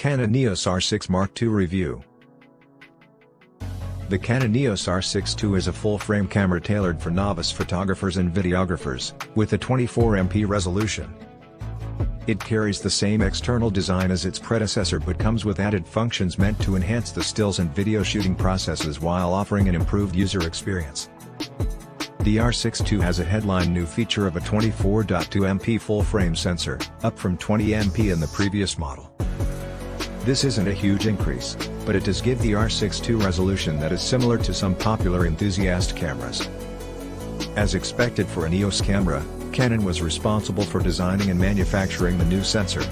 Canon EOS R6 Mark II Review. The Canon EOS R6 II is a full-frame camera tailored for novice photographers and videographers, with a 24MP resolution. It carries the same external design as its predecessor but comes with added functions meant to enhance the stills and video shooting processes while offering an improved user experience. The R6 II has a headline new feature of a 24.2MP full-frame sensor, up from 20MP in the previous model. This isn't a huge increase, but it does give the R6 II resolution that is similar to some popular enthusiast cameras. As expected for an EOS camera, Canon was responsible for designing and manufacturing the new sensor.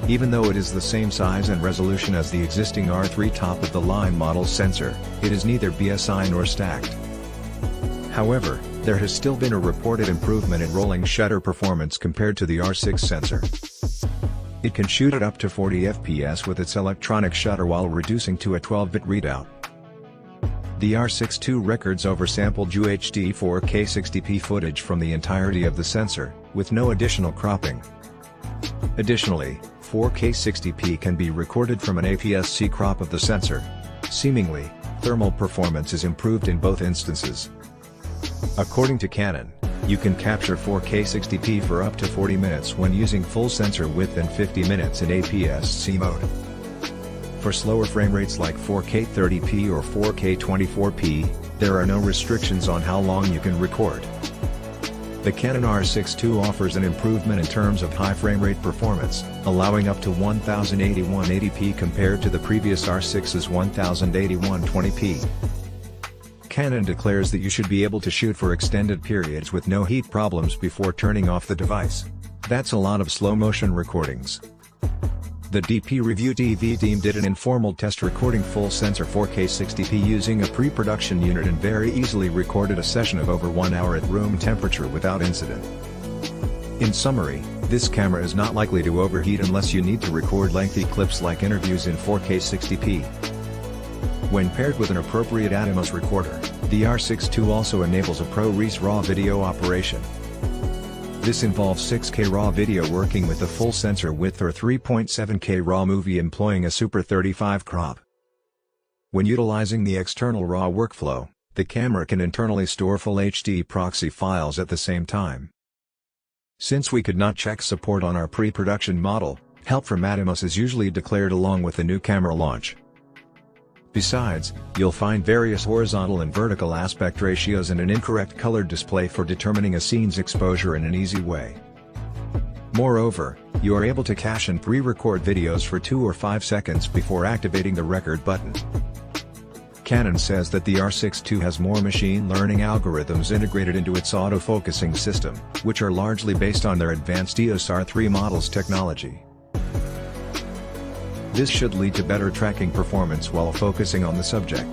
Even though it is the same size and resolution as the existing R3 top-of-the-line model sensor, it is neither BSI nor stacked. However, there has still been a reported improvement in rolling shutter performance compared to the R6 sensor. It can shoot at up to 40 fps with its electronic shutter while reducing to a 12-bit readout. The R6 II records oversampled UHD 4K 60p footage from the entirety of the sensor, with no additional cropping. Additionally, 4K 60p can be recorded from an APS-C crop of the sensor. Seemingly, thermal performance is improved in both instances. According to Canon, you can capture 4K 60p for up to 40 minutes when using full sensor width and 50 minutes in APS-C mode. For slower frame rates like 4K 30p or 4K 24p, there are no restrictions on how long you can record. The Canon R6 II offers an improvement in terms of high frame rate performance, allowing up to 1080p compared to the previous R6's 1080p. Canon declares that you should be able to shoot for extended periods with no heat problems before turning off the device. That's a lot of slow-motion recordings. The DP Review TV team did an informal test recording full sensor 4K 60p using a pre-production unit and very easily recorded a session of over 1 hour at room temperature without incident. In summary, this camera is not likely to overheat unless you need to record lengthy clips like interviews in 4K 60p. When paired with an appropriate Atomos recorder, the R6 II also enables a ProRes RAW video operation. This involves 6K RAW video working with the full sensor width or 3.7K RAW movie employing a Super 35 crop. When utilizing the external RAW workflow, the camera can internally store full HD proxy files at the same time. Since we could not check support on our pre-production model, help from Atomos is usually declared along with the new camera launch. Besides, you'll find various horizontal and vertical aspect ratios and an incorrect color display for determining a scene's exposure in an easy way. Moreover, you are able to cache and pre-record videos for 2 or 5 seconds before activating the record button. Canon says that the R6 II has more machine learning algorithms integrated into its autofocusing system, which are largely based on their advanced EOS R3 model's technology. This should lead to better tracking performance while focusing on the subject.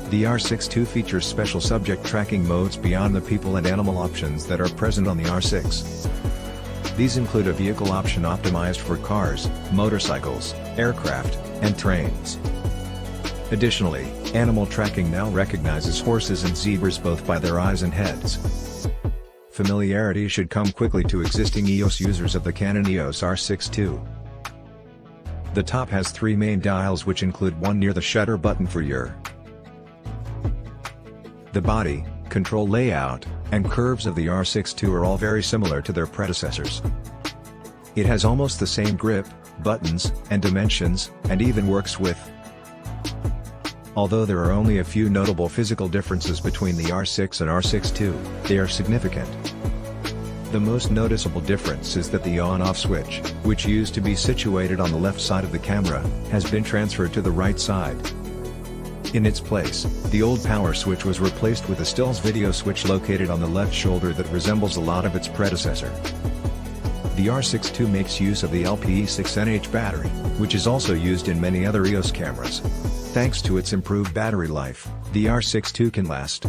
The R6 II features special subject tracking modes beyond the people and animal options that are present on the R6. These include a vehicle option optimized for cars, motorcycles, aircraft, and trains. Additionally, animal tracking now recognizes horses and zebras both by their eyes and heads. Familiarity should come quickly to existing EOS users of the Canon EOS R6 II. The top has 3 main dials which include one near the shutter button for The body, control layout, and curves of the R6 II are all very similar to their predecessors. It has almost the same grip, buttons, and dimensions, and even works with. Although there are only a few notable physical differences between the R6 and R6 II, they are significant. The most noticeable difference is that the on-off switch, which used to be situated on the left side of the camera, has been transferred to the right side. In its place, the old power switch was replaced with a stills video switch located on the left shoulder that resembles a lot of its predecessor. The R6 II makes use of the LPE6NH battery, which is also used in many other EOS cameras. Thanks to its improved battery life, the R6 II can last.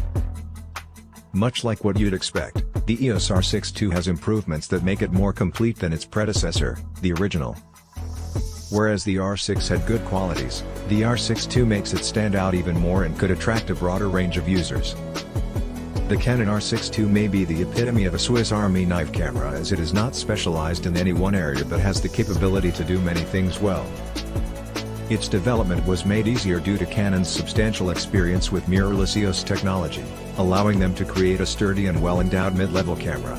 Much like what you'd expect, the EOS R6 II has improvements that make it more complete than its predecessor, the original. Whereas the R6 had good qualities, the R6 II makes it stand out even more and could attract a broader range of users. The Canon R6 II may be the epitome of a Swiss Army knife camera, as it is not specialized in any one area but has the capability to do many things well. Its development was made easier due to Canon's substantial experience with mirrorless EOS technology, allowing them to create a sturdy and well-endowed mid-level camera.